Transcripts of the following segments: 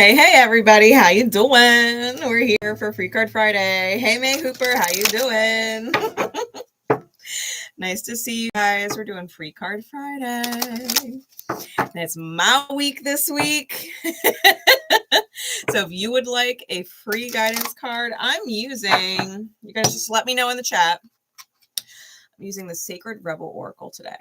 Hey everybody, how you doing? We're here for Free Card Friday. Hey May Hooper, how you doing? Nice to see you guys. We're doing Free Card Friday. And it's my week this week. So if you would like a free guidance card, I'm using, you guys just let me know in the chat. I'm using the Sacred Rebel Oracle today.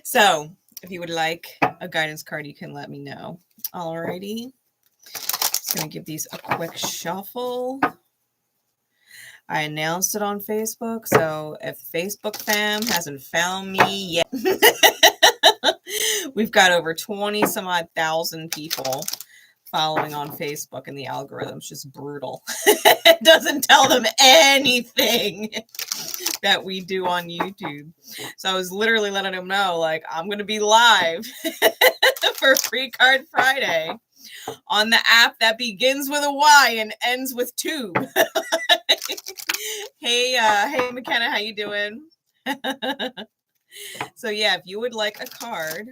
So if you would like a guidance card, you can let me know. Alrighty. Just going to give these a quick shuffle. I announced it on Facebook, so if Facebook fam hasn't found me yet, we've got over 20 some odd thousand people following on Facebook, and the algorithm's just brutal. It doesn't tell them anything that we do on YouTube. So I was literally letting them know, like, I'm going to be live for Free Card Friday on the app that begins with a Y and ends with tube. Hey McKenna, how you doing? So yeah, if you would like a card,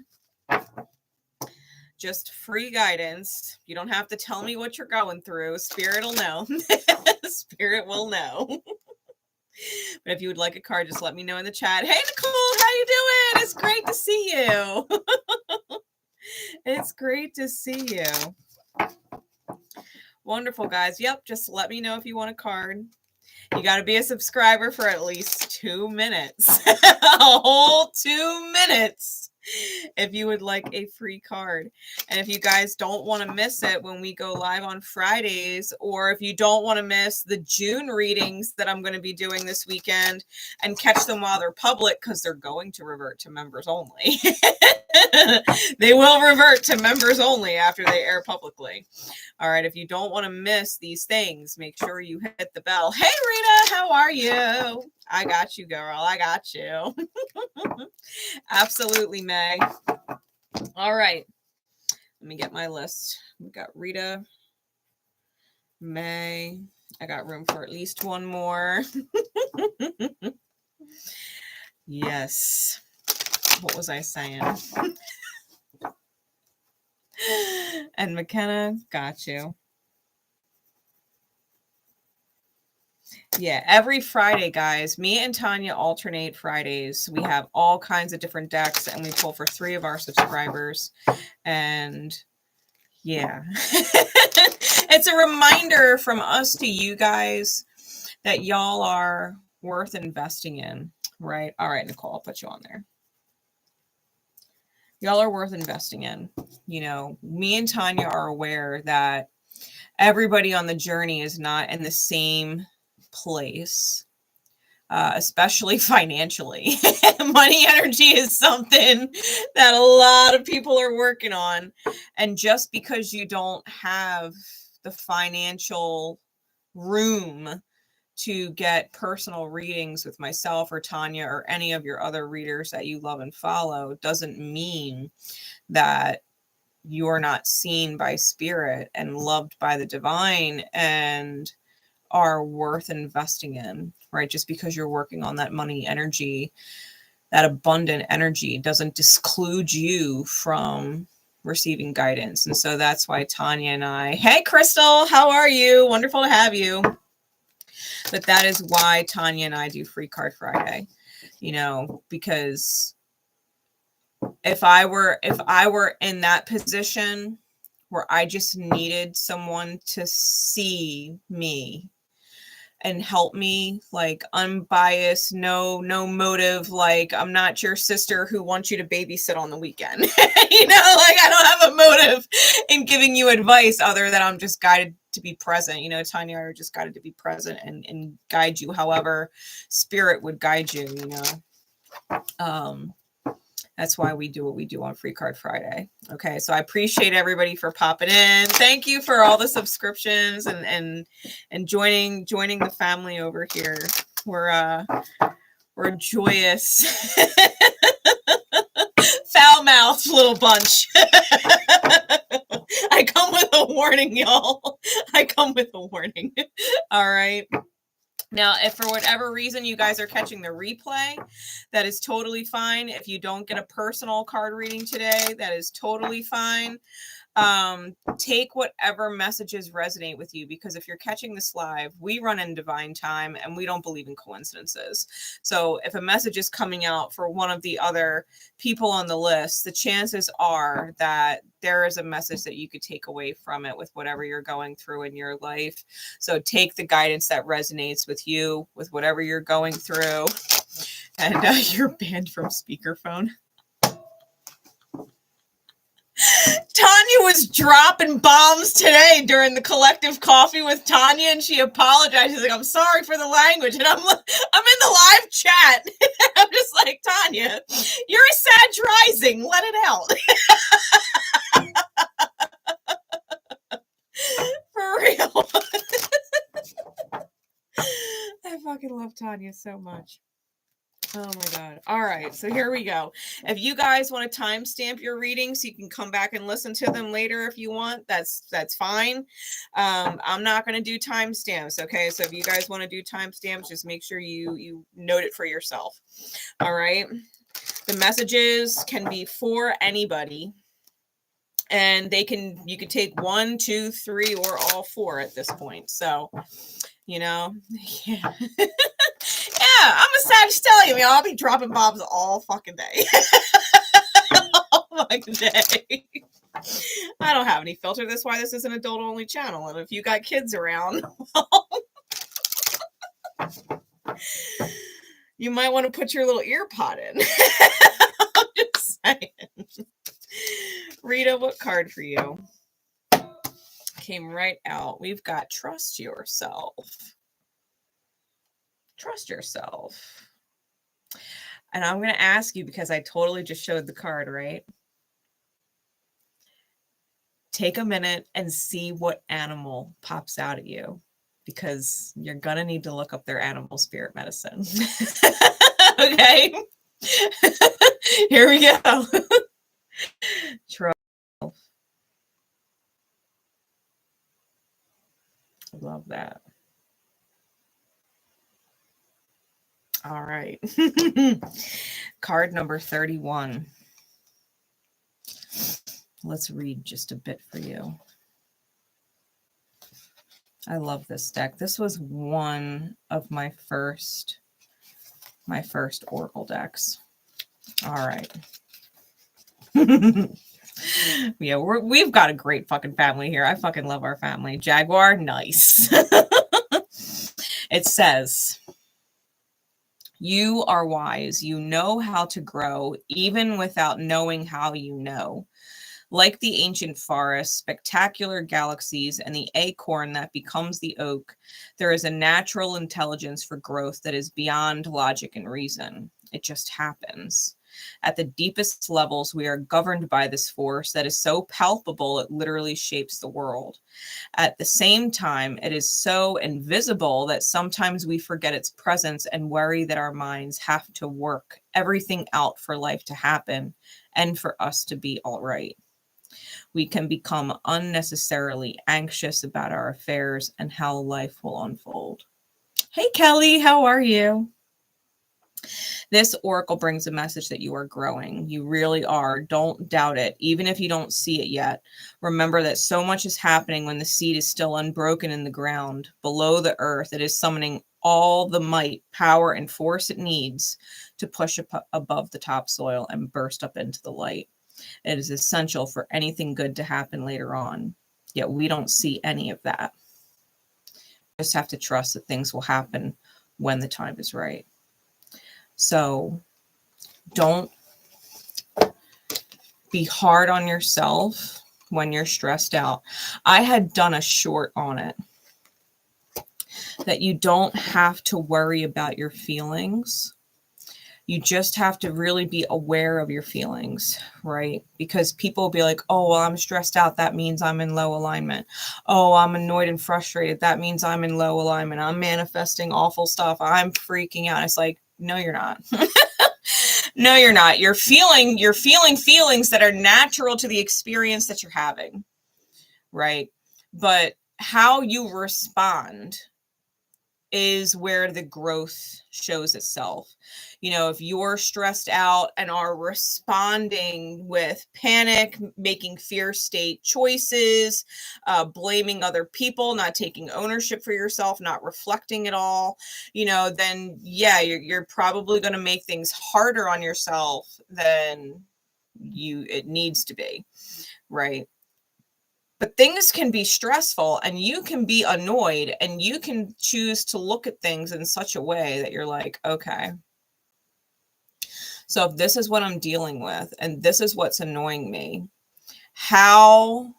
just free guidance. You don't have to tell me what you're going through. Spirit will know. Spirit will know. But if you would like a card, just let me know in the chat. Hey Nicole, how you doing? It's great to see you. It's great to see you. Wonderful, guys. Yep, just let me know if you want a card. You got to be a subscriber for at least 2 minutes. A whole 2 minutes if you would like a free card. And if you guys don't want to miss it when we go live on Fridays, or if you don't want to miss the June readings that I'm going to be doing this weekend and catch them while they're public, because they're going to revert to members only. They will revert to members only after they air publicly. All right, if you don't want to miss these things, make sure you hit the bell. Hey Rita, how are you? I got you, girl. I got you. Absolutely, May. All right. Let me get my list. We got Rita, May. I got room for at least one more. Yes. What was I saying? And McKenna, got you. Yeah, every Friday, guys, me and Tonya alternate Fridays. We have all kinds of different decks, and we pull for 3 of our subscribers. And yeah, it's a reminder from us to you guys that y'all are worth investing in, right? All right, Nicole, I'll put you on there. Y'all are worth investing in. You know, me and Tonya are aware that everybody on the journey is not in the same place, especially financially. Money energy is something that a lot of people are working on. And just because you don't have the financial room to get personal readings with myself or Tonya or any of your other readers that you love and follow doesn't mean that you're not seen by spirit and loved by the divine and are worth investing in, right? Just because you're working on that money energy, that abundant energy, doesn't disclude you from receiving guidance. And so that's why Tonya and I, hey Crystal, how are you? Wonderful to have you. But that is why Tonya and I do Free Card Friday, you know, because if I were in that position where I just needed someone to see me and help me, like unbiased, no motive, like I'm not your sister who wants you to babysit on the weekend. You know, like I don't have a motive in giving you advice other than I'm just guided to be present. You know, Tonya are just guided to be present and guide you however spirit would guide you, you know. That's why we do what we do on Free Card Friday. Okay, so I appreciate everybody for popping in. Thank you for all the subscriptions and joining the family over here. We're joyous, foul-mouthed little bunch. I come with a warning, y'all. I come with a warning. All right. Now, if for whatever reason you guys are catching the replay, that is totally fine. If you don't get a personal card reading today, that is totally fine. Take whatever messages resonate with you, because if you're catching this live, we run in divine time and we don't believe in coincidences. So if a message is coming out for one of the other people on the list, the chances are that there is a message that you could take away from it with whatever you're going through in your life. So take the guidance that resonates with you, with whatever you're going through. And you're banned from speakerphone. Tanya was dropping bombs today during the collective coffee with Tanya, and she apologized. She's like, I'm sorry for the language. And I'm in the live chat. I'm just like, Tanya, you're a Sag rising. Let it out. For real. I fucking love Tanya so much. Oh my God. All right. So here we go. If you guys want to timestamp your readings, you can come back and listen to them later if you want. That's fine. I'm not going to do timestamps. Okay. So if you guys want to do timestamps, just make sure you note it for yourself. All right. The messages can be for anybody, and you could take 1, 2, 3, or all 4 at this point. So, yeah. Yeah, I'm a Sagittarius. I'll be dropping bombs all fucking day. All fucking day. I don't have any filter. That's why this is an adult-only channel. And if you got kids around, you might want to put your little ear pod in. I'm just saying. Rita, what card for you? Came right out. We've got trust yourself. Trust yourself. And I'm going to ask you, because I totally just showed the card, right? Take a minute and see what animal pops out at you, because you're going to need to look up their animal spirit medicine. Okay? Here we go. Trust. Love that. All right. Card number 31. Let's read just a bit for you. I love this deck. This was one of my first Oracle decks. All right. Yeah, we've got a great fucking family here. I fucking love our family. Jaguar, nice. It says, you are wise. You know how to grow, even without knowing how you know. Like the ancient forest, spectacular galaxies, and the acorn that becomes the oak, there is a natural intelligence for growth that is beyond logic and reason. It just happens. At the deepest levels, we are governed by this force that is so palpable it literally shapes the world. At the same time, it is so invisible that sometimes we forget its presence and worry that our minds have to work everything out for life to happen and for us to be all right. We can become unnecessarily anxious about our affairs and how life will unfold. Hey, Kelly, how are you? This oracle brings a message that you are growing. You really are. Don't doubt it. Even if you don't see it yet, remember that so much is happening when the seed is still unbroken in the ground. Below the earth, it is summoning all the might, power, and force it needs to push above the topsoil and burst up into the light. It is essential for anything good to happen later on. Yet we don't see any of that. We just have to trust that things will happen when the time is right. So don't be hard on yourself when you're stressed out. I had done a short on it, that you don't have to worry about your feelings. You just have to really be aware of your feelings, right? Because people will be like, oh, well, I'm stressed out. That means I'm in low alignment. Oh, I'm annoyed and frustrated. That means I'm in low alignment. I'm manifesting awful stuff. I'm freaking out. It's like, no, you're not. No, you're not. You're feeling feelings that are natural to the experience that you're having, right? But how you respond is where the growth shows itself. You know, if you're stressed out and are responding with panic, making fear state choices, blaming other people, not taking ownership for yourself, not reflecting at all, you know, then yeah, you're probably going to make things harder on yourself than it needs to be, right? But things can be stressful and you can be annoyed and you can choose to look at things in such a way that you're like, okay, so if this is what I'm dealing with and this is what's annoying me, how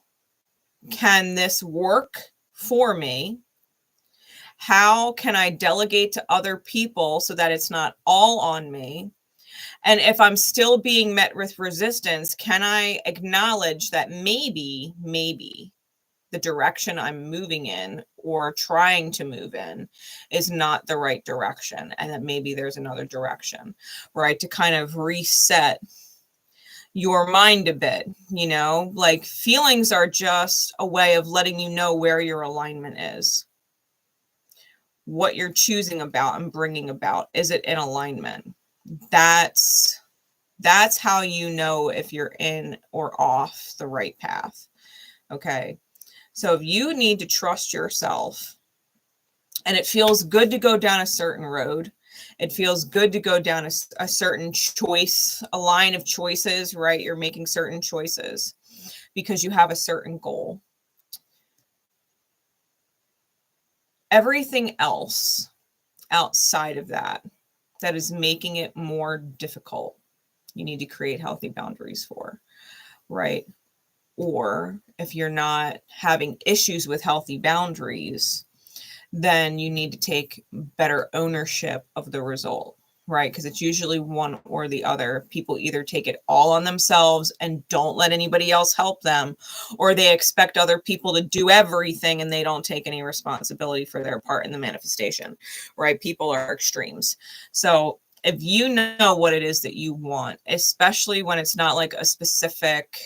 can this work for me? How can I delegate to other people so that it's not all on me? And if I'm still being met with resistance, can I acknowledge that maybe the direction I'm moving in or trying to move in is not the right direction, and that maybe there's another direction, right? To kind of reset your mind a bit, you know, like feelings are just a way of letting you know where your alignment is, what you're choosing about and bringing about. Is it in alignment? That's how you know if you're in or off the right path. Okay. So if you need to trust yourself and it feels good to go down a certain road, it feels good to go down a certain choice, a line of choices, right? You're making certain choices because you have a certain goal. Everything else outside of that is making it more difficult, you need to create healthy boundaries for, right? Or if you're not having issues with healthy boundaries, then you need to take better ownership of the result, right? Because it's usually one or the other. People either take it all on themselves and don't let anybody else help them, or they expect other people to do everything and they don't take any responsibility for their part in the manifestation, right? People are extremes. So if you know what it is that you want, especially when it's not like a specific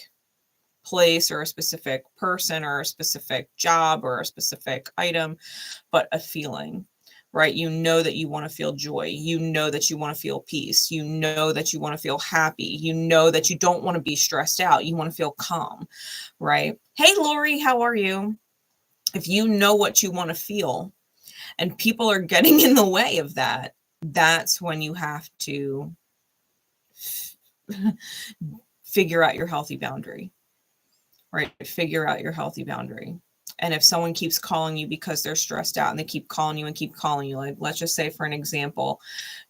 place or a specific person or a specific job or a specific item, but a feeling, right? You know that you want to feel joy. You know that you want to feel peace. You know that you want to feel happy. You know that you don't want to be stressed out. You want to feel calm, right? Hey, Lori, how are you? If you know what you want to feel and people are getting in the way of that, that's when you have to figure out your healthy boundary, right? Figure out your healthy boundary. And if someone keeps calling you because they're stressed out and they keep calling you, like, let's just say for an example,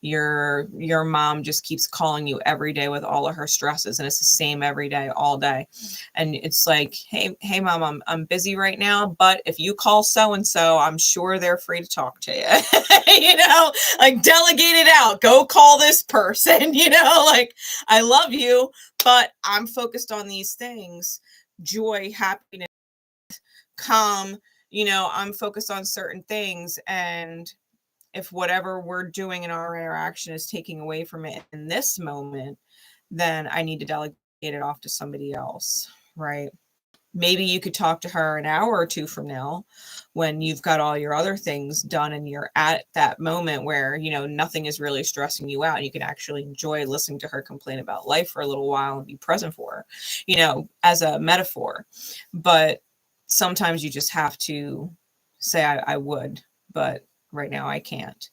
your mom just keeps calling you every day with all of her stresses and it's the same every day, all day. And it's like, hey mom, I'm busy right now, but if you call so-and-so, I'm sure they're free to talk to you. You know, like delegate it out, go call this person, you know, like I love you, but I'm focused on these things. Joy, happiness, calm, you know, I'm focused on certain things. And if whatever we're doing in our interaction is taking away from it in this moment, then I need to delegate it off to somebody else, right? Maybe you could talk to her an hour or two from now when you've got all your other things done and you're at that moment where, you know, nothing is really stressing you out and you can actually enjoy listening to her complain about life for a little while and be present for her, you know, as a metaphor. But sometimes you just have to say, I would, but right now I can't.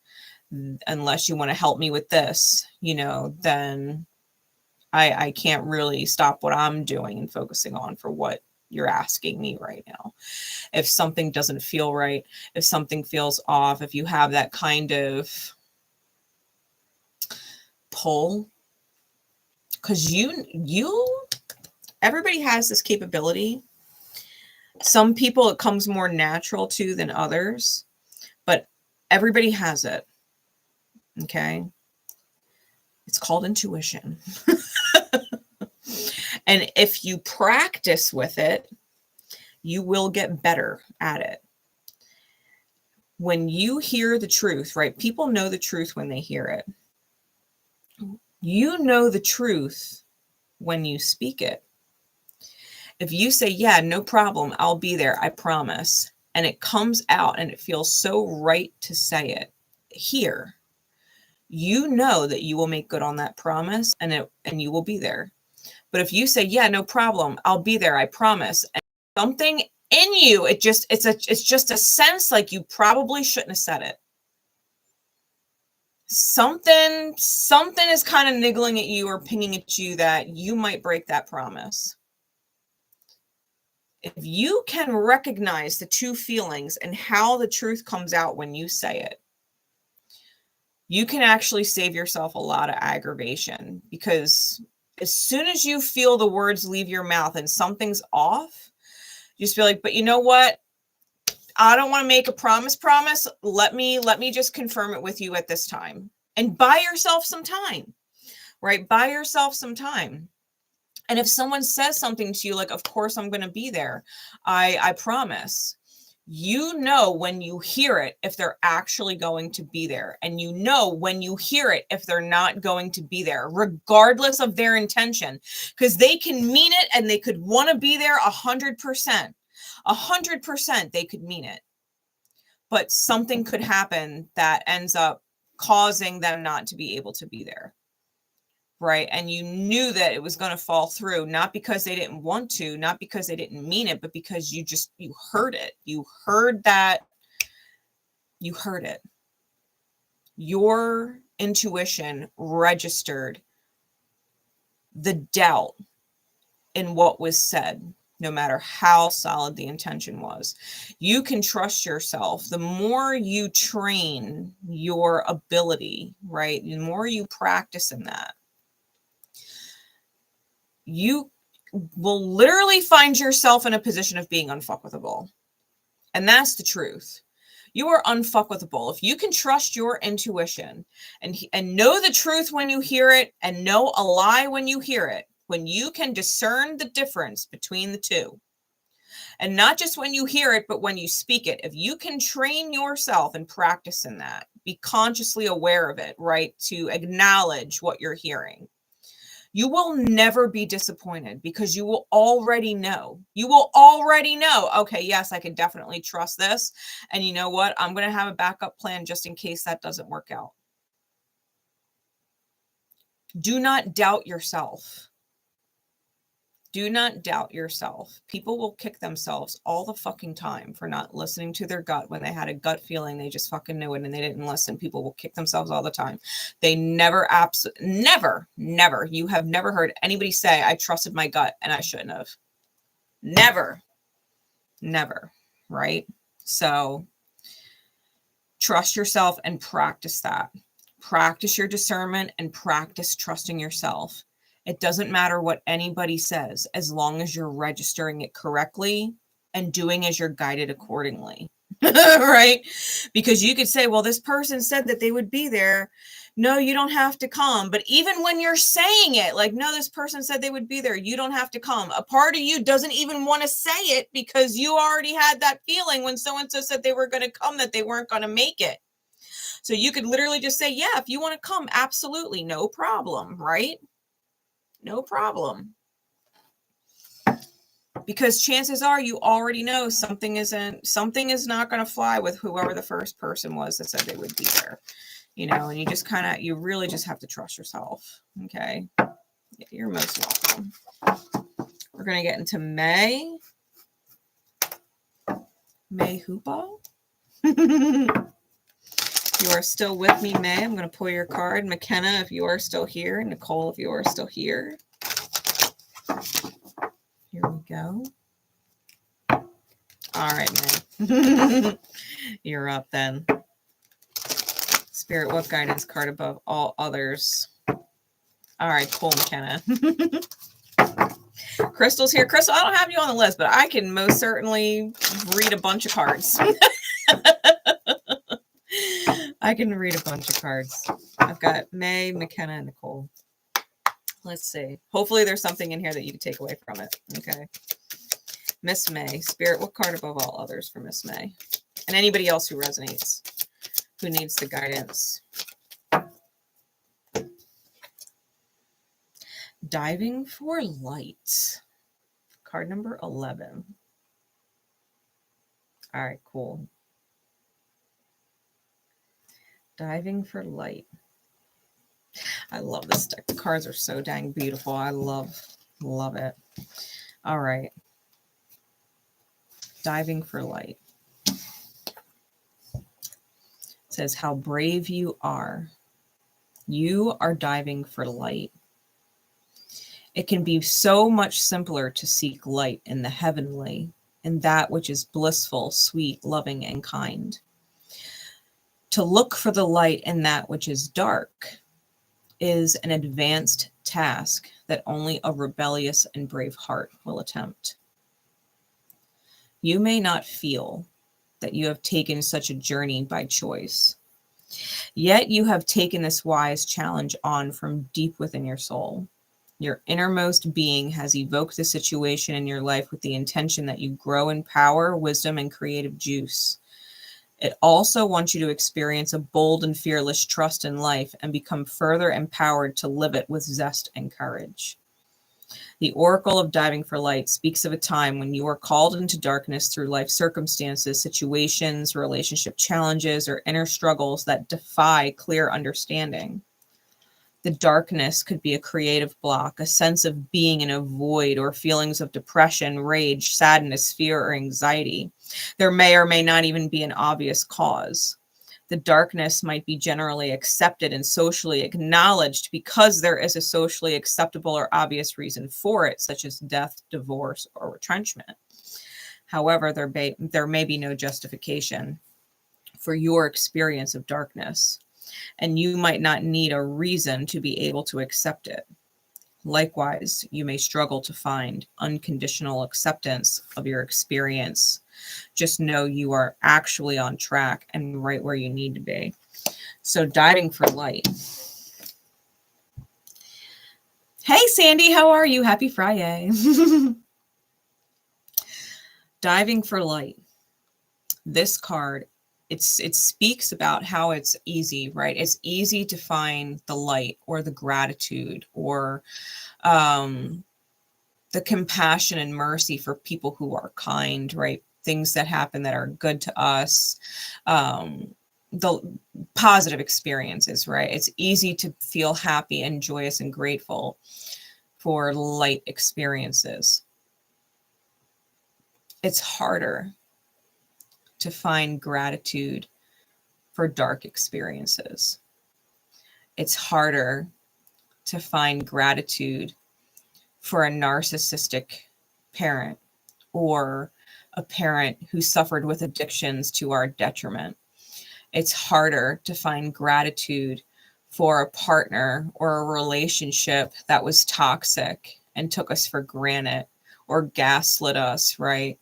Unless you want to help me with this, you know, then I can't really stop what I'm doing and focusing on for what you're asking me right now. If something doesn't feel right, if something feels off, if you have that kind of pull, because everybody has this capability. Some people it comes more natural to than others, but everybody has it. Okay. It's called intuition. And if you practice with it, you will get better at it. When you hear the truth, right? People know the truth when they hear it. You know the truth when you speak it. If you say, yeah, no problem, I'll be there, I promise, and it comes out and it feels so right to say it here, you know that you will make good on that promise, and you will be there. But if you say, yeah, no problem, I'll be there, I promise, and something in you, it's just a sense like you probably shouldn't have said it. Something is kind of niggling at you or pinging at you that you might break that promise. If you can recognize the two feelings and how the truth comes out when you say it, you can actually save yourself a lot of aggravation, because as soon as you feel the words leave your mouth and something's off, you just feel like, but you know what? I don't want to make a promise. Let me just confirm it with you at this time, and buy yourself some time, right? Buy yourself some time. And if someone says something to you, like, of course I'm going to be there, I promise, you know when you hear it if they're actually going to be there, and you know when you hear it if they're not going to be there, regardless of their intention, because they can mean it and they could want to be there 100%. 100% they could mean it, but something could happen that ends up causing them not to be able to be there. Right. And you knew that it was going to fall through, not because they didn't want to, not because they didn't mean it, but because you heard it. You heard that. You heard it. Your intuition registered the doubt in what was said, no matter how solid the intention was. You can trust yourself. The more you train your ability, right, the more you practice in that, you will literally find yourself in a position of being unfuckwithable. And that's the truth. You are unfuckwithable. If you can trust your intuition and know the truth when you hear it, and know a lie when you hear it, when you can discern the difference between the two, and not just when you hear it, but when you speak it, if you can train yourself and practice in that, be consciously aware of it, right? To acknowledge what you're hearing, you will never be disappointed, because you will already know. You will already know, okay, yes, I can definitely trust this. And you know what? I'm going to have a backup plan just in case that doesn't work out. Do not doubt yourself. Do not doubt yourself. People will kick themselves all the fucking time for not listening to their gut when they had a gut feeling. They just fucking knew it and they didn't listen. People will kick themselves all the time. They never, never. You have never heard anybody say, I trusted my gut and I shouldn't have. Never. Right? So trust yourself and practice that. Practice your discernment and practice trusting yourself. It doesn't matter what anybody says, as long as you're registering it correctly and doing as you're guided accordingly, right? Because you could say, well, this person said that they would be there. No, you don't have to come. But even when you're saying it, like, no, this person said they would be there, you don't have to come. A part of you doesn't even want to say it, because you already had that feeling when so-and-so said they were going to come, that they weren't going to make it. So you could literally just say, yeah, if you want to come, absolutely, no problem, right? No problem. Because chances are you already know something is not going to fly with whoever the first person was that said they would be there. You know, and you really just have to trust yourself. Okay. You're most welcome. We're going to get into 𝗦𝘂𝗽𝗖𝗄𝐴. You are still with me, May. I'm going to pull your card. McKenna, if you are still here. Nicole, if you are still here. Here we go. All right, May. You're up then. Spirit, what guidance card above all others? All right, cool, McKenna. Crystal's here. Crystal, I don't have you on the list, but I can most certainly read a bunch of cards. I can read a bunch of cards. I've got May, McKenna, and Nicole. Let's see. Hopefully there's something in here that you can take away from it. Okay. Miss May. Spirit, what card above all others for Miss May? And anybody else who resonates, who needs the guidance. Diving for light. Card number 11. All right, cool. Diving for light. I love this deck. The cards are so dang beautiful. I love it. All right. Diving for light. It says how brave you are. You are diving for light. It can be so much simpler to seek light in the heavenly, in that which is blissful, sweet, loving, and kind. To look for the light in that which is dark is an advanced task that only a rebellious and brave heart will attempt. You may not feel that you have taken such a journey by choice, yet you have taken this wise challenge on from deep within your soul. Your innermost being has evoked the situation in your life with the intention that you grow in power, wisdom, and creative juice. It also wants you to experience a bold and fearless trust in life and become further empowered to live it with zest and courage. The Oracle of Diving for Light speaks of a time when you are called into darkness through life circumstances, situations, relationship challenges, or inner struggles that defy clear understanding. The darkness could be a creative block, a sense of being in a void, or feelings of depression, rage, sadness, fear, or anxiety. There may or may not even be an obvious cause. The darkness might be generally accepted and socially acknowledged because there is a socially acceptable or obvious reason for it, such as death, divorce, or retrenchment. However, there may be no justification for your experience of darkness, and you might not need a reason to be able to accept it. Likewise, you may struggle to find unconditional acceptance of your experience. Just know you are actually on track and right where you need to be. So diving for light. Hey, Sandy, how are you? Happy Friday. Diving for light. This card, it speaks about how it's easy, right? It's easy to find the light or the gratitude or the compassion and mercy for people who are kind, right? Things that happen that are good to us, the positive experiences, right? It's easy to feel happy and joyous and grateful for light experiences. It's harder to find gratitude for dark experiences. It's harder to find gratitude for a narcissistic parent or a parent who suffered with addictions to our detriment. It's harder to find gratitude for a partner or a relationship that was toxic and took us for granted or gaslit us, right?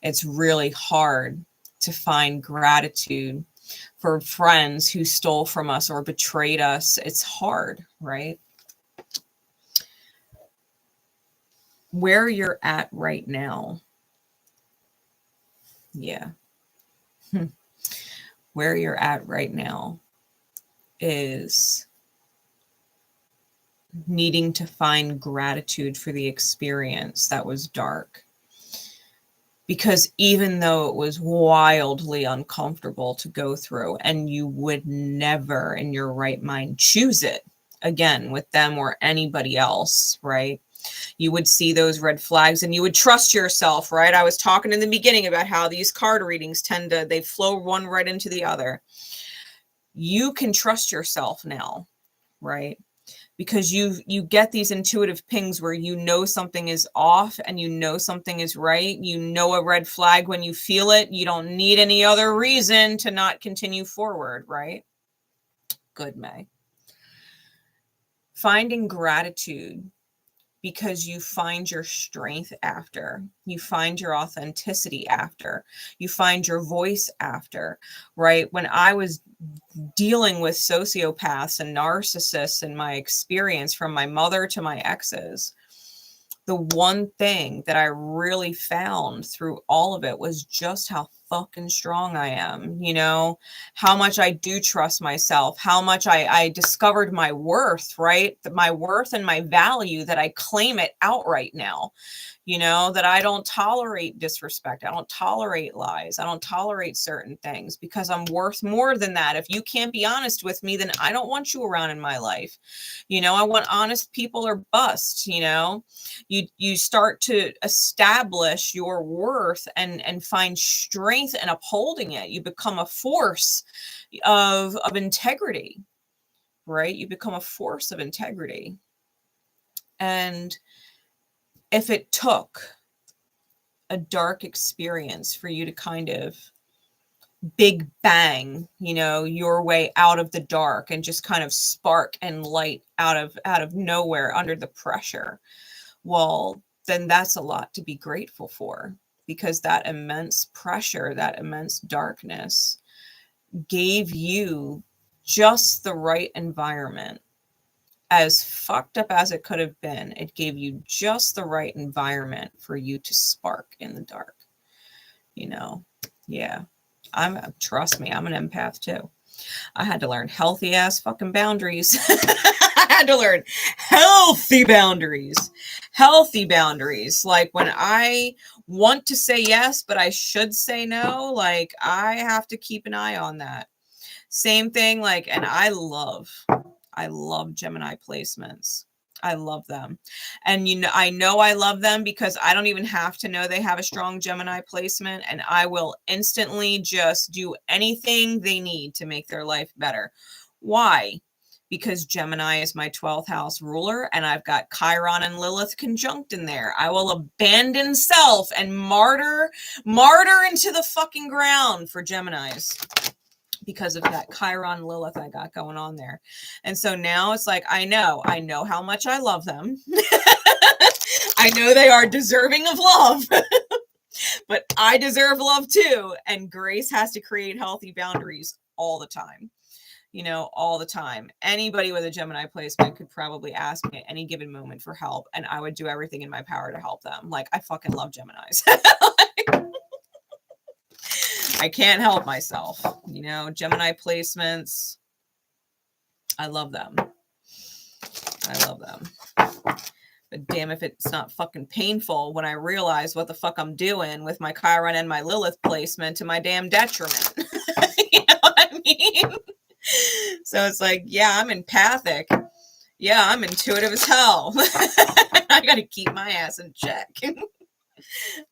It's really hard to find gratitude for friends who stole from us or betrayed us. It's hard, right? Where you're at right now. Yeah. Where you're at right now is needing to find gratitude for the experience that was dark. Because even though it was wildly uncomfortable to go through, and you would never in your right mind choose it again with them or anybody else, right? You would see those red flags and you would trust yourself, right? I was talking in the beginning about how these card readings they flow one right into the other. You can trust yourself now, right? Because you get these intuitive pings where you know something is off and you know something is right. You know a red flag when you feel it. You don't need any other reason to not continue forward, right? Good, May. Finding gratitude because you find your strength after, you find your authenticity after, you find your voice after, right? When I was dealing with sociopaths and narcissists in my experience, from my mother to my exes, the one thing that I really found through all of it was just how fucking strong I am, you know, how much I do trust myself, how much I discovered my worth, right? My worth and my value, that I claim it outright now, you know, that I don't tolerate disrespect. I don't tolerate lies. I don't tolerate certain things because I'm worth more than that. If you can't be honest with me, then I don't want you around in my life. You know, I want honest people or bust, you know. You start to establish your worth and find strength in upholding it. You become a force of integrity, right? You become a force of integrity. And if it took a dark experience for you to kind of big bang, you know, your way out of the dark and just kind of spark and light out of nowhere under the pressure, well, then that's a lot to be grateful for, because that immense pressure, that immense darkness gave you just the right environment. As fucked up as it could have been, it gave you just the right environment for you to spark in the dark, you know. Yeah, trust me, I'm an empath too. I had to learn healthy ass fucking boundaries. I had to learn healthy boundaries. Like when I want to say yes, but I should say no, like I have to keep an eye on that. Same thing, like, and I love Gemini placements. I love them. And you know, I love them because I don't even have to know they have a strong Gemini placement, and I will instantly just do anything they need to make their life better. Why? Because Gemini is my 12th house ruler, and I've got Chiron and Lilith conjunct in there. I will abandon self and martyr into the fucking ground for Geminis, because of that Chiron Lilith I got going on there. And so now it's like, I know how much I love them. I know they are deserving of love, but I deserve love too. And Grace has to create healthy boundaries all the time, you know, all the time. Anybody with a Gemini placement could probably ask me at any given moment for help, and I would do everything in my power to help them. Like, I fucking love Geminis. I can't help myself, you know. Gemini placements, I love them. But damn if it's not fucking painful when I realize what the fuck I'm doing with my Chiron and my Lilith placement to my damn detriment. You know what I mean? So it's like, yeah, I'm empathic. Yeah, I'm intuitive as hell. I gotta keep my ass in check.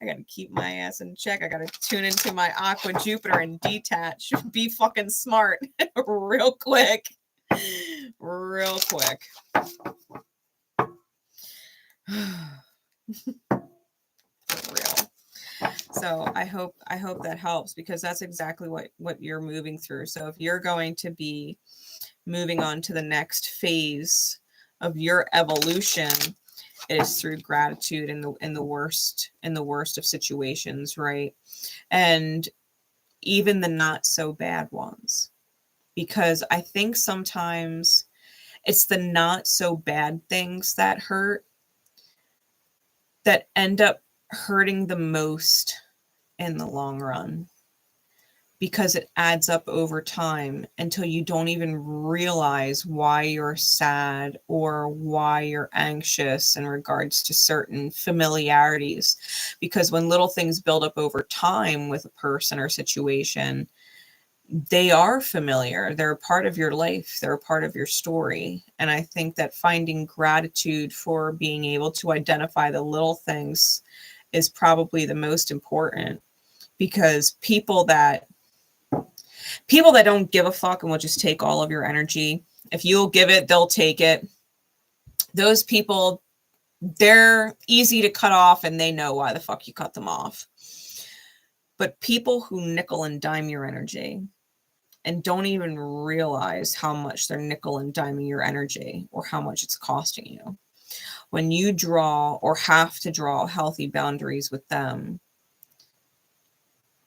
I gotta keep my ass in check. I gotta tune into my Aqua Jupiter and detach. Be fucking smart real quick. Real quick. For real. So I hope that helps, because that's exactly what you're moving through. So if you're going to be moving on to the next phase of your evolution, it is through gratitude in the worst of situations, right? And even the not so bad ones, because I think sometimes it's the not so bad things that hurt, that end up hurting the most in the long run, because it adds up over time until you don't even realize why you're sad or why you're anxious in regards to certain familiarities. Because when little things build up over time with a person or situation, they are familiar. They're a part of your life. They're a part of your story. And I think that finding gratitude for being able to identify the little things is probably the most important, because people that don't give a fuck and will just take all of your energy, if you'll give it, they'll take it. Those people, they're easy to cut off, and they know why the fuck you cut them off. But people who nickel and dime your energy and don't even realize how much they're nickel and diming your energy or how much it's costing you, when you draw or have to draw healthy boundaries with them,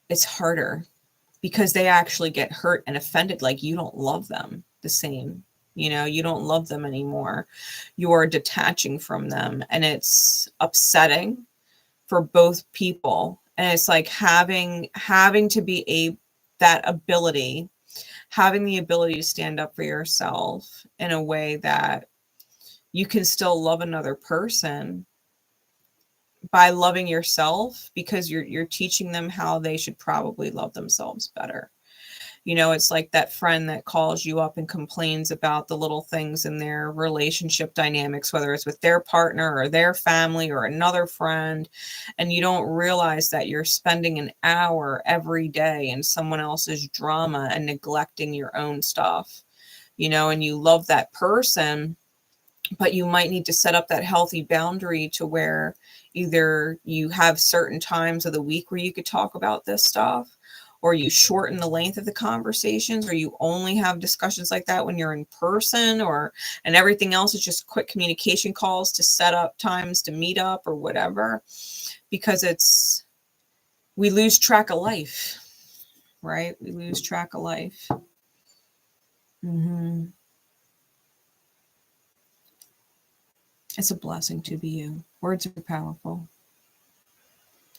it's harder, because they actually get hurt and offended. Like, you don't love them the same, you know, you don't love them anymore. You're detaching from them, and it's upsetting for both people. And it's like having to be that ability, having the ability to stand up for yourself in a way that you can still love another person by loving yourself, because you're teaching them how they should probably love themselves better. You know, it's like that friend that calls you up and complains about the little things in their relationship dynamics, whether it's with their partner or their family or another friend, and you don't realize that you're spending an hour every day in someone else's drama and neglecting your own stuff, you know, and you love that person, but you might need to set up that healthy boundary to where either you have certain times of the week where you could talk about this stuff, or you shorten the length of the conversations, or you only have discussions like that when you're in person, and everything else is just quick communication calls to set up times to meet up or whatever, because we lose track of life, right? We lose track of life. It's a blessing to be you. Words are powerful.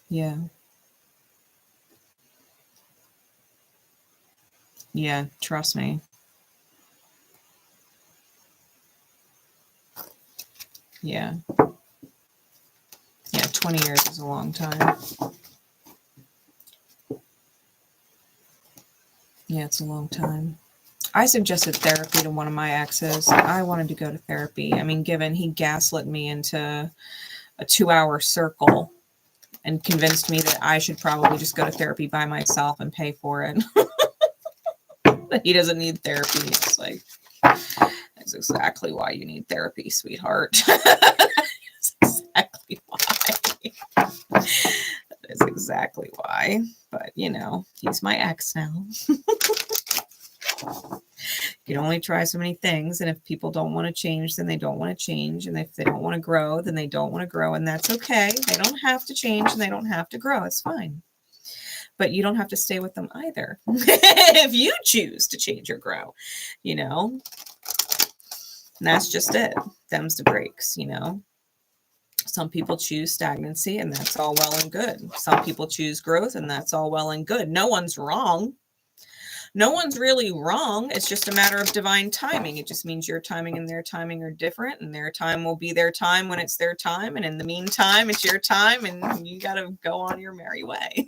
Yeah. Yeah, trust me. Yeah. Yeah, 20 years is a long time. Yeah, it's a long time. I suggested therapy to one of my exes. I wanted to go to therapy. I mean, given he gaslit me into a 2-hour circle and convinced me that I should probably just go to therapy by myself and pay for it. He doesn't need therapy. It's like, that's exactly why you need therapy, sweetheart. That's exactly why. That is exactly why. But, you know, he's my ex now. You can only try so many things. And if people don't want to change, then they don't want to change. And if they don't want to grow, then they don't want to grow. And that's okay. They don't have to change and they don't have to grow. It's fine. But you don't have to stay with them either. If you choose to change or grow, you know, and that's just it. Them's the breaks, you know. Some people choose stagnancy, and that's all well and good. Some people choose growth, and that's all well and good. No one's wrong. No one's really wrong. It's just a matter of divine timing. It just means your timing and their timing are different, and their time will be their time when it's their time. And in the meantime, it's your time, and you got to go on your merry way.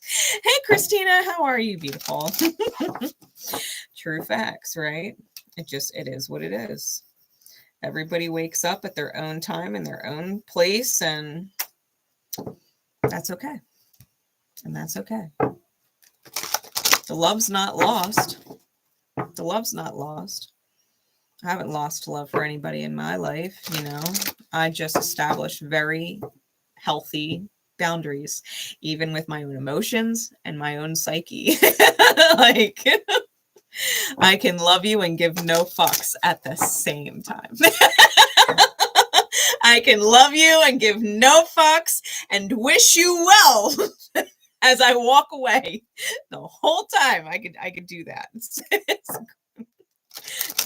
Hey, Christina, how are you, beautiful? True facts, right? It is what it is. Everybody wakes up at their own time in their own place, and that's okay. And that's okay. The love's not lost. The love's not lost. I haven't lost love for anybody in my life, you know. I just established very healthy boundaries, even with my own emotions and my own psyche. Like, I can love you and give no fucks at the same time. I can love you and give no fucks and wish you well as I walk away. The whole time I could do that. It's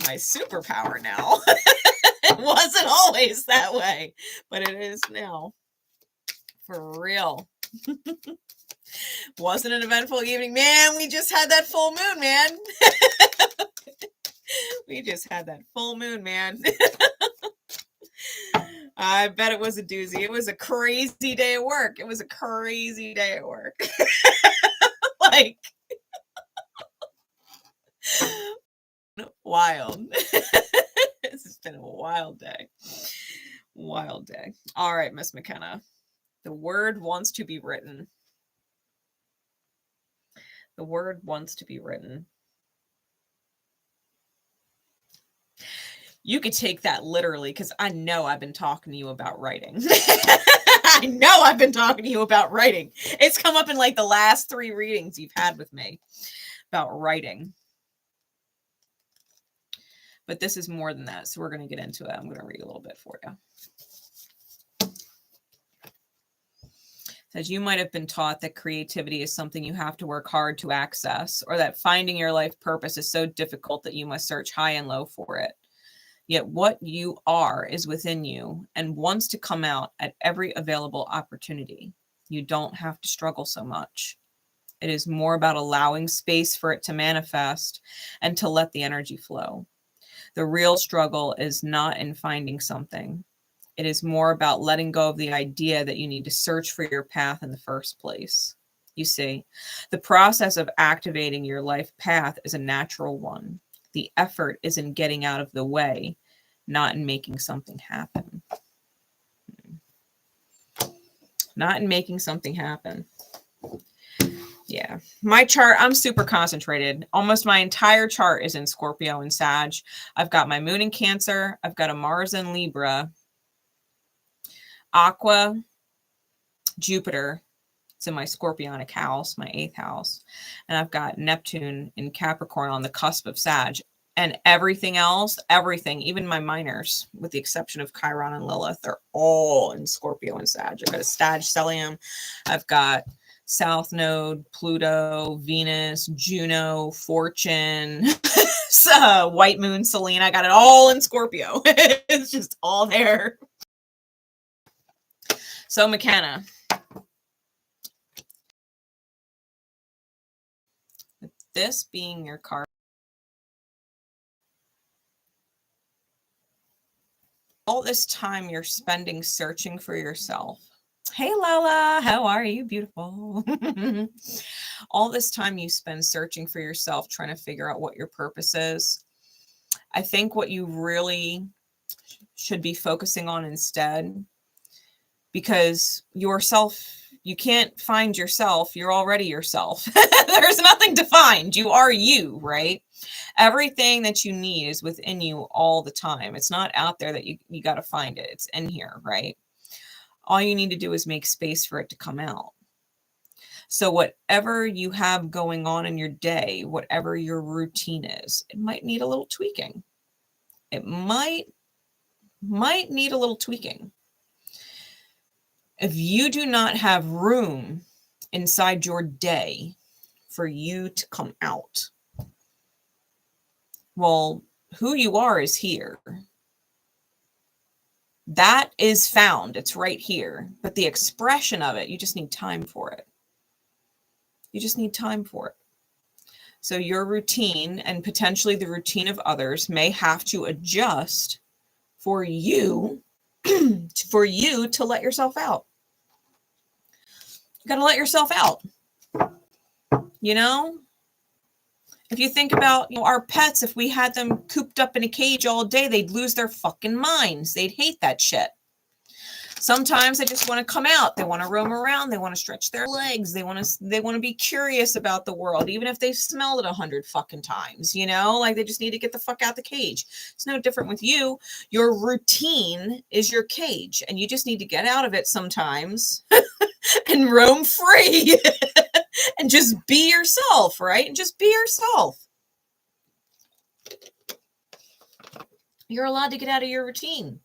my superpower now. It wasn't always that way, but it is now. For real. Wasn't an eventful evening, man. We just had that full moon, man. We just had that full moon, man. I bet it was a doozy. It was a crazy day at work. It was a crazy day at work. Like, wild. This has been a wild day. Wild day. All right, Miss McKenna. The word wants to be written. The word wants to be written. You could take that literally, because I know I've been talking to you about writing. I know I've been talking to you about writing. It's come up in like the last 3 readings you've had with me about writing. But this is more than that, so we're going to get into it. I'm going to read a little bit for you. Says, you might have been taught that creativity is something you have to work hard to access, or that finding your life purpose is so difficult that you must search high and low for it. Yet what you are is within you and wants to come out at every available opportunity. You don't have to struggle so much. It is more about allowing space for it to manifest and to let the energy flow. The real struggle is not in finding something. It is more about letting go of the idea that you need to search for your path in the first place. You see, the process of activating your life path is a natural one. The effort is in getting out of the way, not in making something happen. Not in making something happen. Yeah, my chart, I'm super concentrated. Almost my entire chart is in Scorpio and Sag. I've got my moon in Cancer. I've got a Mars in Libra. Aqua, Jupiter. It's in my Scorpionic house, my 8th house. And I've got Neptune in Capricorn on the cusp of Sag. And everything else, everything, even my minors, with the exception of Chiron and Lilith, they're all in Scorpio and Sag. I've got a Sag stellium. I've got South Node, Pluto, Venus, Juno, Fortune, White Moon, Selene. I got it all in Scorpio. It's just all there. So McKenna, with this being your card, all this time you're spending searching for yourself. Hey, Lala, how are you? Beautiful. All this time you spend searching for yourself, trying to figure out what your purpose is. I think what you really should be focusing on instead, because yourself, you can't find yourself. You're already yourself. There's nothing to find. You are you, right? Everything that you need is within you all the time. It's not out there that you got to find it. It's in here, right? All you need to do is make space for it to come out. So whatever you have going on in your day, whatever your routine is, it might need a little tweaking. It might need a little tweaking. If you do not have room inside your day for you to come out, well, who you are is here. That is found. It's right here. But the expression of it, you just need time for it. You just need time for it. So your routine and potentially the routine of others may have to adjust for you, for you to let yourself out. You got to let yourself out. You know? If you think about, our pets, if we had them cooped up in a cage all day, they'd lose their fucking minds. They'd hate that shit. Sometimes they just want to come out. They want to roam around. They want to stretch their legs. They want to be curious about the world, even if they've smelled it 100 fucking times, like they just need to get the fuck out the cage. It's no different with you. Your routine is your cage, and you just need to get out of it sometimes and roam free. And just be yourself, right? And just be yourself. You're allowed to get out of your routine.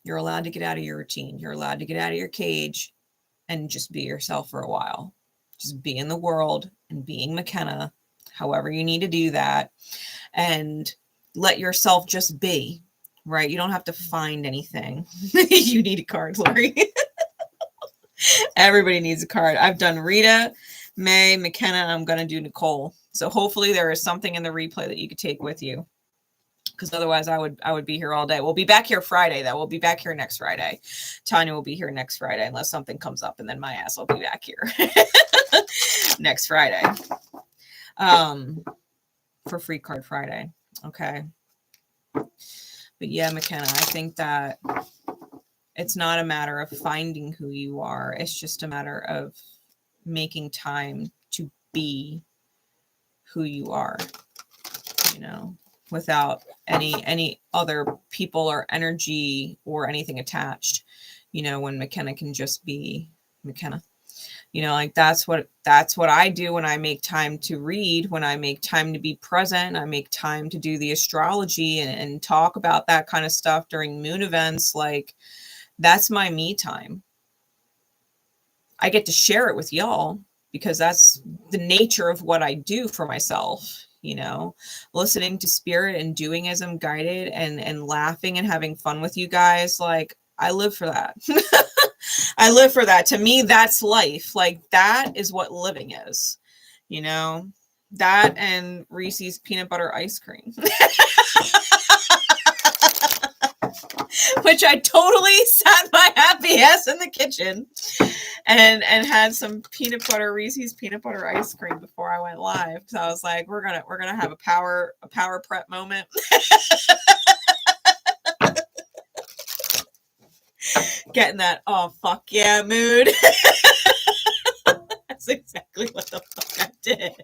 You're allowed to get out of your routine. You're allowed to get out of your cage and just be yourself for a while. Just be in the world and being McKenna, however you need to do that. And let yourself just be, right? You don't have to find anything. You need a card, Lori. Everybody needs a card. I've done Rita, May, McKenna, and I'm going to do Nicole. So hopefully there is something in the replay that you could take with you. Because otherwise I would be here all day. We'll be back here Friday, though. We'll be back here next Friday. Tonya will be here next Friday unless something comes up, and then my ass will be back here next Friday. For Free Card Friday. Okay. But yeah, McKenna, I think that it's not a matter of finding who you are. It's just a matter of making time to be who you are, without any other people or energy or anything attached, when McKenna can just be McKenna. That's what I do when I make time to read, when I make time to be present, I make time to do the astrology and talk about that kind of stuff during moon events. That's my me time. I get to share it with y'all because that's the nature of what I do for myself, listening to spirit and doing as I'm guided and laughing and having fun with you guys. I live for that. I live for that. To me, that's life. Like, that is what living is, you know, that and Reese's peanut butter ice cream. Which I totally sat my happy ass in the kitchen and had some Reese's peanut butter ice cream before I went live. So I was like, we're gonna have a power prep moment. Getting that oh fuck yeah mood. That's exactly what the fuck I did.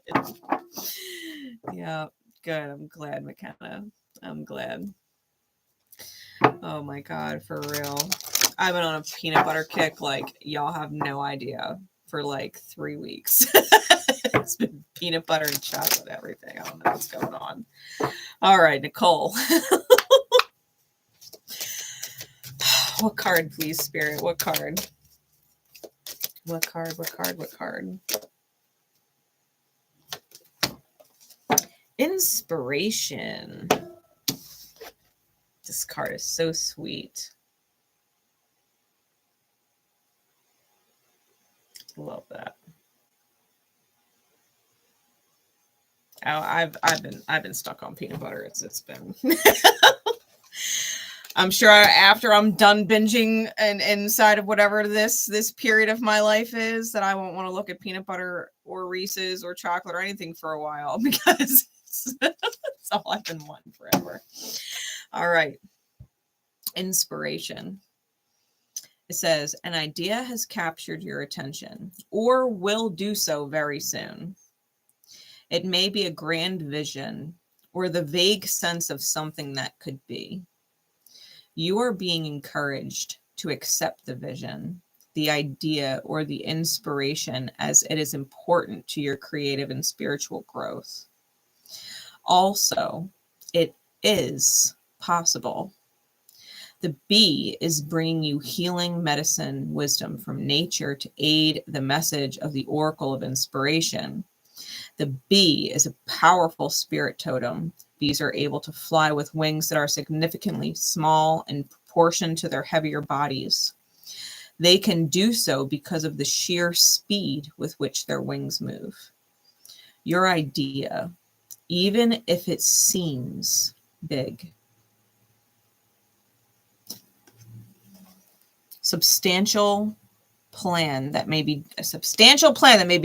Yeah, good. I'm glad, McKenna. I'm glad. Oh my God, for real. I've been on a peanut butter kick like y'all have no idea for like 3 weeks. It's been peanut butter and chocolate, everything. I don't know what's going on. All right, Nicole. What card, please, Spirit? What card? What card? What card? What card? Inspiration. This card is so sweet. Love that. Oh, I've been stuck on peanut butter. It's been. I'm sure after I'm done binging and inside of whatever this period of my life is, that I won't want to look at peanut butter or Reese's or chocolate or anything for a while, because it's all I've been wanting forever. All right. Inspiration. It says, an idea has captured your attention or will do so very soon. It may be a grand vision or the vague sense of something that could be. You are being encouraged to accept the vision, the idea, or the inspiration, as it is important to your creative and spiritual growth. Also, it is possible. The bee is bringing you healing medicine wisdom from nature to aid the message of the oracle of inspiration. The bee is a powerful spirit totem. Bees are able to fly with wings that are significantly small in proportion to their heavier bodies. They can do so because of the sheer speed with which their wings move. Your idea, even if it seems big, substantial plan that may be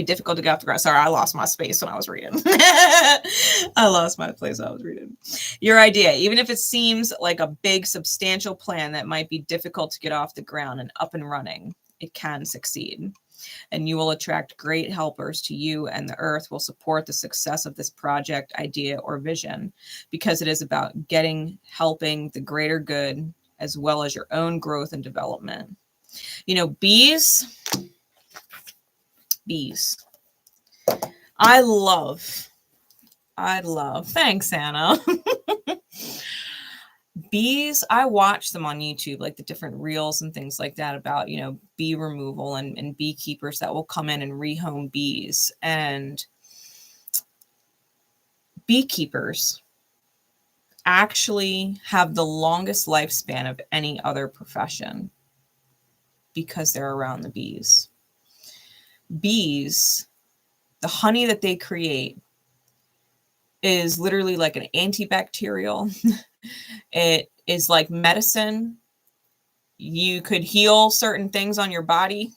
difficult to get off the ground. Sorry, I lost my space when I was reading. I lost my place when I was reading. Your idea, even if it seems like a big, substantial plan that might be difficult to get off the ground and up and running, it can succeed. And you will attract great helpers to you, and the earth will support the success of this project, idea, or vision, because it is about helping the greater good, as well as your own growth and development. You know, bees. I love. Thanks, Anna. Bees, I watch them on YouTube, like the different reels and things like that about, you know, bee removal and beekeepers that will come in and rehome bees. And beekeepers actually have the longest lifespan of any other profession, because they're around the bees. Bees, the honey that they create is literally like an antibacterial. It is like medicine. You could heal certain things on your body.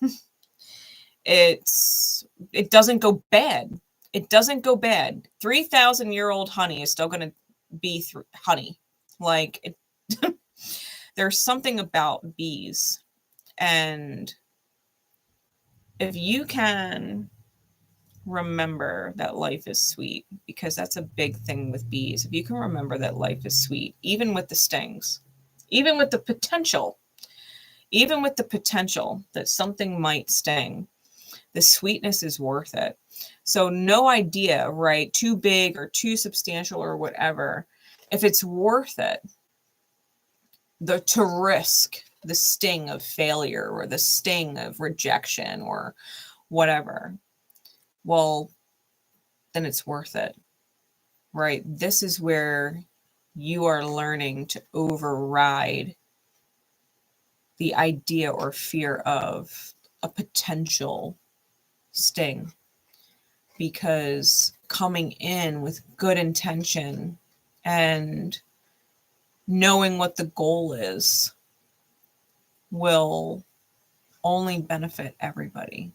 It doesn't go bad. It doesn't go bad. 3,000-year-old honey is still going to be honey. Like, there's something about bees. And if you can remember that life is sweet, because that's a big thing with bees. If you can remember that life is sweet, even with the stings, even with the potential that something might sting, the sweetness is worth it. So no idea, right? Too big or too substantial or whatever. If it's worth it, to risk the sting of failure or the sting of rejection or whatever, well, then it's worth it, right? This is where you are learning to override the idea or fear of a potential sting, because coming in with good intention and knowing what the goal is will only benefit everybody.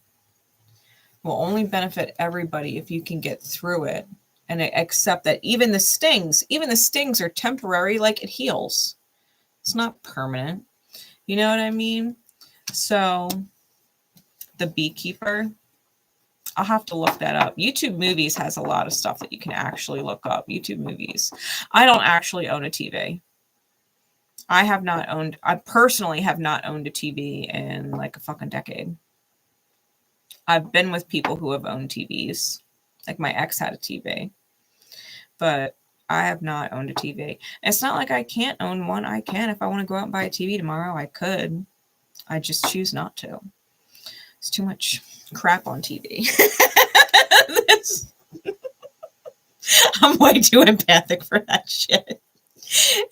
Will only benefit everybody if you can get through it and accept that even the stings are temporary, like it heals. It's not permanent. You know what I mean? So the beekeeper, I'll have to look that up. YouTube Movies has a lot of stuff that you can actually look up. YouTube Movies. I don't actually own a TV. I personally have not owned a TV in like a fucking decade. I've been with people who have owned TVs. Like my ex had a TV. But I have not owned a TV. It's not like I can't own one. I can. If I want to go out and buy a TV tomorrow, I could. I just choose not to. It's too much crap on TV. I'm way too empathic for that shit.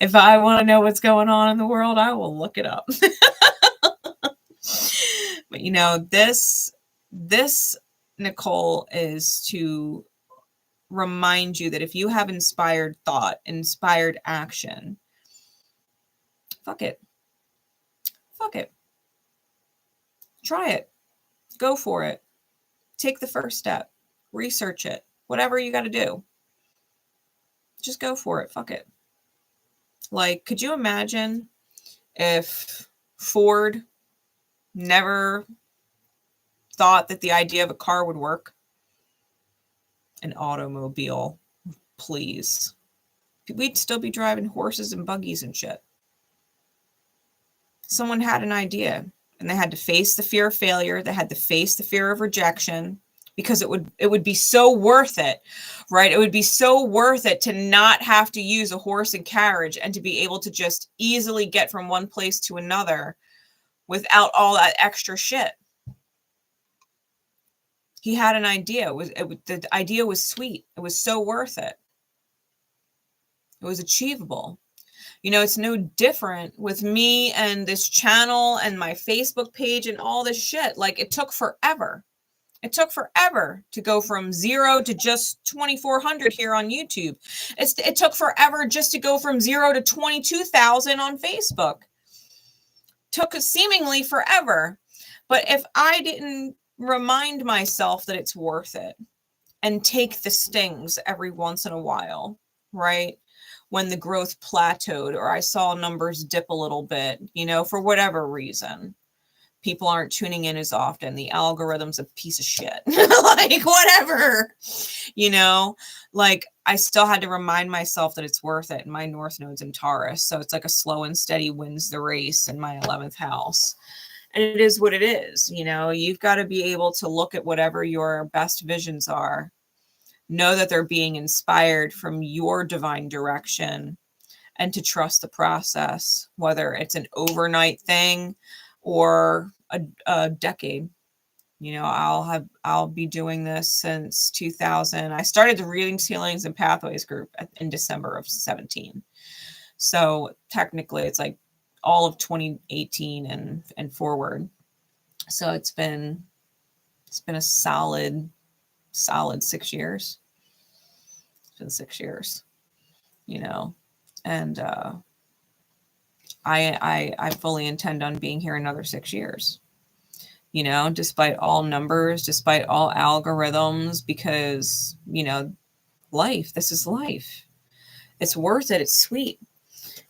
If I want to know what's going on in the world, I will look it up. But you know, this Nicole is to remind you that if you have inspired thought, inspired action, fuck it. Fuck it. Try it. Go for it. Take the first step. Research it. Whatever you got to do. Just go for it. Fuck it. Like, could you imagine if Ford never thought that the idea of a car would work? An automobile, please. We'd still be driving horses and buggies and shit. Someone had an idea and they had to face the fear of failure. They had to face the fear of rejection, because it would be so worth it, right? It would be so worth it to not have to use a horse and carriage and to be able to just easily get from one place to another without all that extra shit. He had an idea. The idea was sweet. It was so worth it. It was achievable. You know, it's no different with me and this channel and my Facebook page and all this shit. Like, it took forever. It took forever to go from 0 to just 2,400 here on YouTube. It took forever just to go from 0 to 22,000 on Facebook. Took seemingly forever. But if I didn't remind myself that it's worth it and take the stings every once in a while, right? When the growth plateaued or I saw numbers dip a little bit, you know, for whatever reason. People aren't tuning in as often. The algorithm's a piece of shit. Like, whatever, you know, like I still had to remind myself that it's worth it. And my North Node's in Taurus. So it's like a slow and steady wins the race in my 11th house. And it is what it is. You know, you've got to be able to look at whatever your best visions are. Know that they're being inspired from your divine direction and to trust the process, whether it's an overnight thing or a decade. You know, I'll be doing this since 2000. I started the Readings, Healings, and Pathways group in December of 17. So technically it's like all of 2018 and forward. So it's been a solid 6 years. It's been 6 years, you know, and I fully intend on being here another 6 years, you know, despite all numbers, despite all algorithms, because, you know, this is life. It's worth it. It's sweet,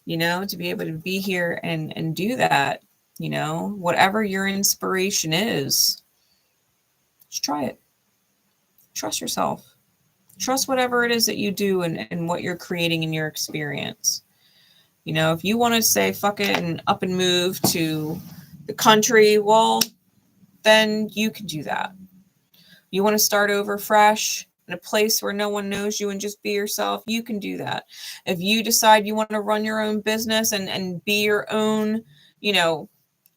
you know, to be able to be here and do that, you know, whatever your inspiration is, just try it. Trust yourself. Trust whatever it is that you do and what you're creating in your experience. You know, if you want to say, fuck it and up and move to the country, well, then you can do that. You want to start over fresh in a place where no one knows you and just be yourself, you can do that. If you decide you want to run your own business and be your own, you know,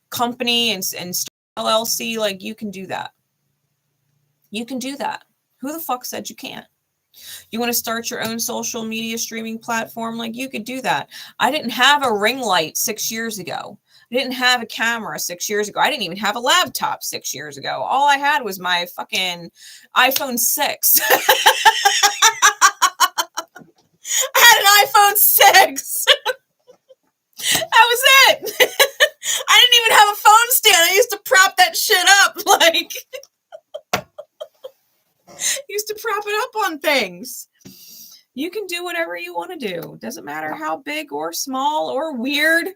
company and start LLC, like, you can do that. You can do that. Who the fuck said you can't? You want to start your own social media streaming platform? Like, you could do that. I didn't have a ring light 6 years ago. I didn't have a camera 6 years ago. I didn't even have a laptop 6 years ago. All I had was my fucking iPhone 6. I had an iPhone 6. That was it. I didn't even have a phone stand. I used to prop that shit up. Like, used to prop it up on things. You can do whatever you want to do. Doesn't matter how big or small or weird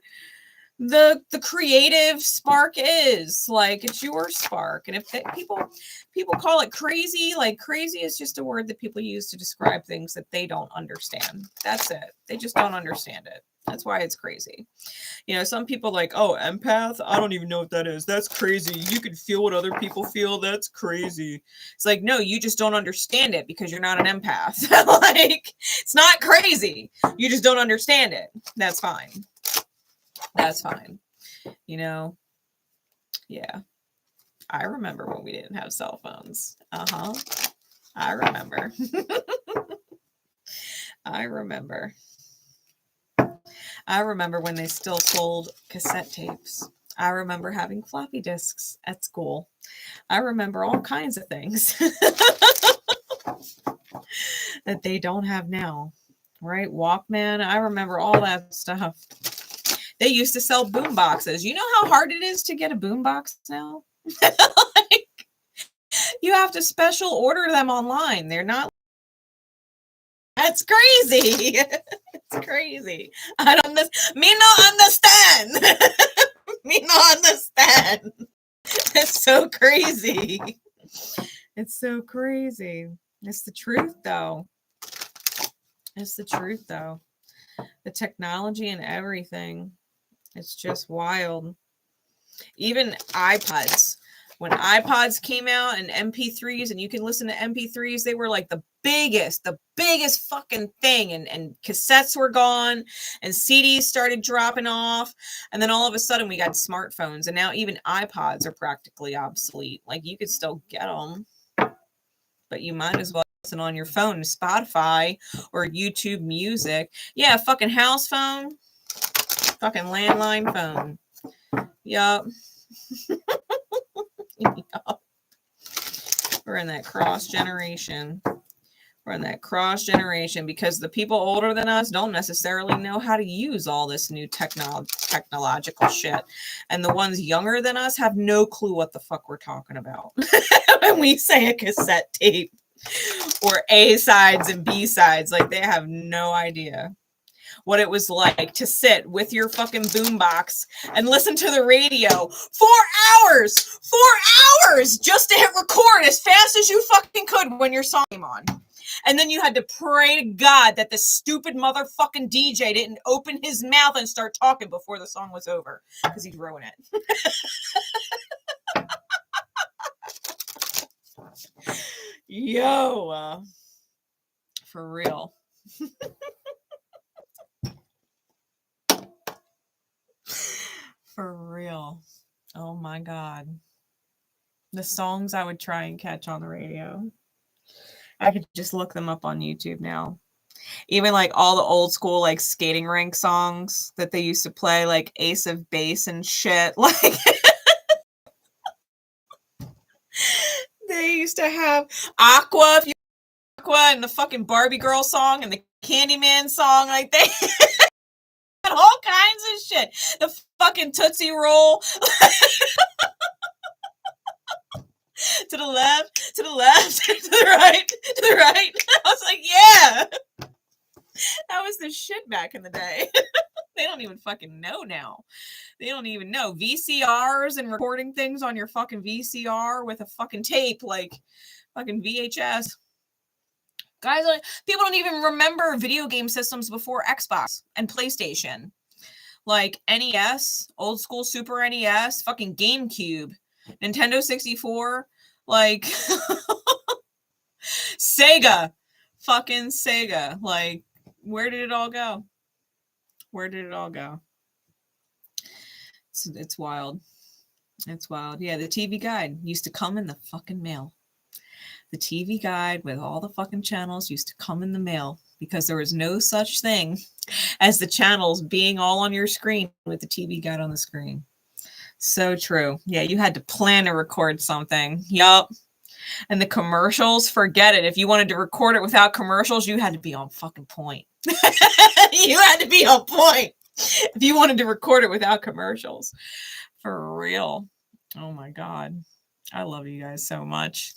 the creative spark is. Like, it's your spark. And if people call it crazy, like, crazy is just a word that people use to describe things that they don't understand. That's it. They just don't understand it. That's why it's crazy. You know, some people like, oh, empath? I don't even know what that is. That's crazy. You can feel what other people feel. That's crazy. It's like, no, you just don't understand it because you're not an empath. Like, it's not crazy. You just don't understand it. That's fine. That's fine. You know? Yeah. I remember when we didn't have cell phones. I remember. I remember when they still sold cassette tapes. I remember having floppy disks at school. I remember all kinds of things that they don't have now, right? Walkman. I remember all that stuff. They used to sell boom boxes. You know how hard it is to get a boom box now? Like, you have to special order them online. They're not. That's crazy. It's crazy. I don't me not understand. Me not understand. It's so crazy. It's so crazy. It's the truth, though. It's the truth, though. The technology and everything. It's just wild. Even iPods. When iPods came out and MP3s, and you can listen to MP3s, they were like the biggest fucking thing. And cassettes were gone, and CDs started dropping off. And then all of a sudden we got smartphones, and now even iPods are practically obsolete. Like, you could still get them, but you might as well listen on your phone, Spotify or YouTube Music. Yeah, fucking house phone, fucking landline phone. Yup. We're in that cross generation. We're in that cross generation because the people older than us don't necessarily know how to use all this new technological shit. And the ones younger than us have no clue what the fuck we're talking about when we say a cassette tape or A sides and B sides. Like, they have no idea what it was like to sit with your fucking boombox and listen to the radio 4 hours just to hit record as fast as you fucking could when your song came on. And then you had to pray to God that the stupid motherfucking DJ didn't open his mouth and start talking before the song was over, because he'd ruin it. Yo, for real. For real. Oh my God. The songs I would try and catch on the radio. I could just look them up on YouTube now. Even like all the old school like skating rink songs that they used to play, like Ace of Base and shit. Like, they used to have Aqua, if you Aqua, and the fucking Barbie girl song and the Candyman song. Like, they all kinds of shit. The fucking Tootsie Roll. To the left, to the left, to the right, to the right. I was like, yeah. That was the shit back in the day. They don't even fucking know now. They don't even know. VCRs and recording things on your fucking VCR with a fucking tape, like fucking VHS. Guys, people don't even remember video game systems before Xbox and PlayStation. Like NES, old school Super NES, fucking GameCube, Nintendo 64, like Sega, fucking Sega. Like, where did it all go? Where did it all go? It's wild. It's wild. Yeah, the TV guide used to come in the fucking mail. the TV guide with all the fucking channels used to come in the mail because there was no such thing as the channels being all on your screen with the TV guide on the screen. So true. Yeah, you had to plan to record something. Yup. And the commercials, forget it. If you wanted to record it without commercials, you had to be on fucking point. You had to be on point if you wanted to record it without commercials. For real. Oh my God. I love you guys so much.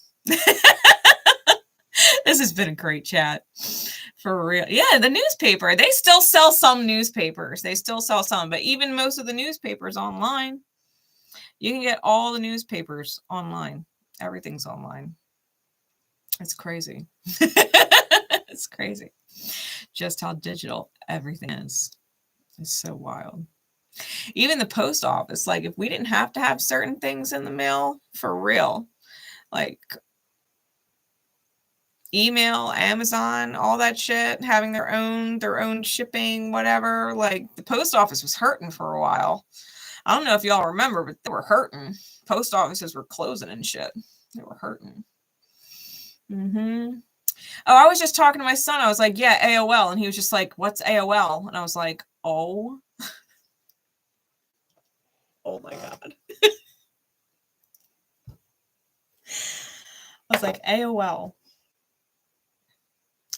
This has been a great chat. For real. Yeah, the newspaper. They still sell some newspapers. They still sell some, but even most of the newspapers online. You can get all the newspapers online. Everything's online. It's crazy. It's crazy. Just how digital everything is. It's so wild. Even the post office, like if we didn't have to have certain things in the mail, for real, like email, Amazon, all that shit, having their own shipping, whatever, like the post office was hurting for a while. I don't know if y'all remember, but they were hurting. Post offices were closing and shit. They were hurting. Oh, I was just talking to my son. I was like, yeah, AOL. And he was just like, what's AOL? And I was like, oh. Oh my God. I was like, AOL.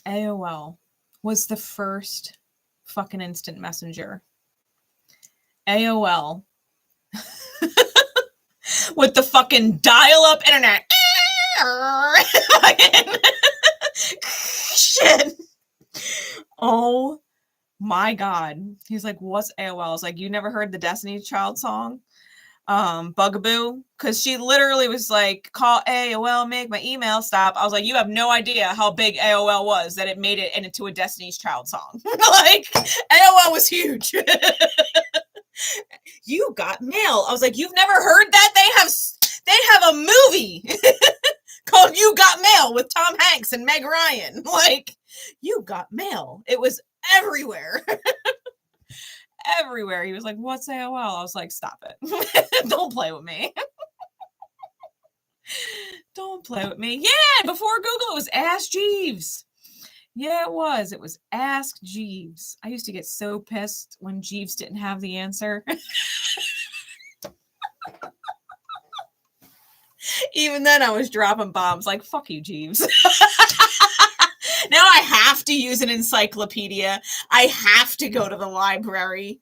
AOL was the first fucking instant messenger. AOL. With the fucking dial-up internet. Shit. Oh my God. He's like, what's AOL? I was like, you never heard the Destiny's Child song? Bugaboo? Because she literally was like, call AOL, make my email stop. I was like, you have no idea how big AOL was that it made it into a Destiny's Child song. Like, AOL was huge. You got mail. I was like, you've never heard that? They have a movie called You Got Mail with Tom Hanks and Meg Ryan. Like, you got mail. It was everywhere. Everywhere. He was like, what's AOL? I was like, stop it. Don't play with me. Don't play with me. Yeah, before Google, it was Ask Jeeves. Yeah, it was. It was Ask Jeeves. I used to get so pissed when Jeeves didn't have the answer. Even then, I was dropping bombs like, fuck you, Jeeves. Now I have to use an encyclopedia. I have to go to the library.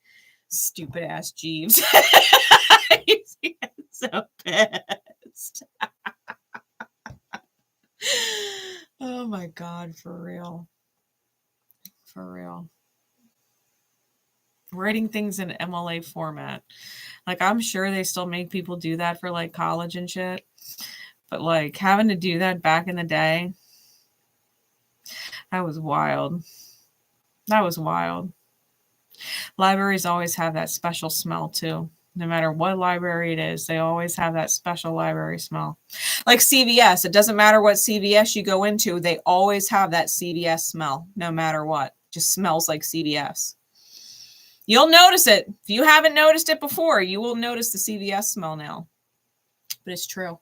Stupid ass Jeeves. I used to get so pissed. Oh my God, for real. For real. Writing things in MLA format. Like, I'm sure they still make people do that for like college and shit. But like having to do that back in the day, that was wild. That was wild. Libraries always have that special smell too. No matter what library it is, they always have that special library smell. Like CVS, it doesn't matter what CVS you go into, they always have that CVS smell, no matter what. Just smells like CVS. You'll notice it. If you haven't noticed it before, you will notice the CVS smell now. But it's true.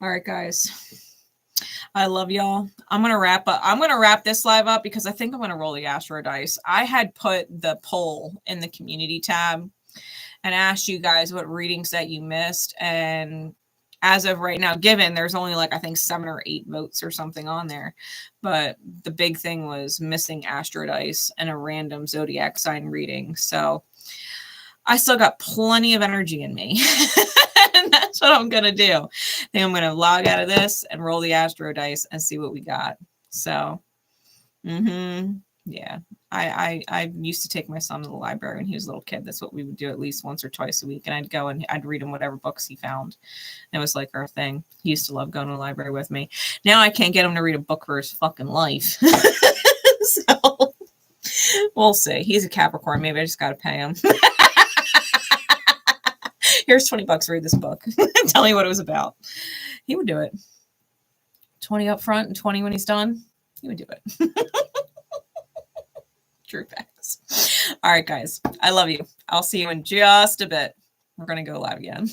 All right, guys. I love y'all. I'm going to wrap up. I'm going to wrap this live up because I think I'm going to roll the Astro dice. I had put the poll in the community tab and asked you guys what readings that you missed. And as of right now, given there's only like, I think 7 or 8 votes or something on there. But the big thing was missing Astro dice and a random zodiac sign reading. So I still got plenty of energy in me. And that's what I'm going to do. I think I'm going to log out of this and roll the Astro dice and see what we got. So, yeah. I used to take my son to the library when he was a little kid. That's what we would do at least once or twice a week. And I'd go and I'd read him whatever books he found. It was like our thing. He used to love going to the library with me. Now I can't get him to read a book for his fucking life. So we'll see. He's a Capricorn. Maybe I just got to pay him. Here's $20. Read this book. Tell me what it was about. He would do it. 20 up front and 20 when he's done. He would do it. True facts. All right, guys. I love you. I'll see you in just a bit. We're going to go live again.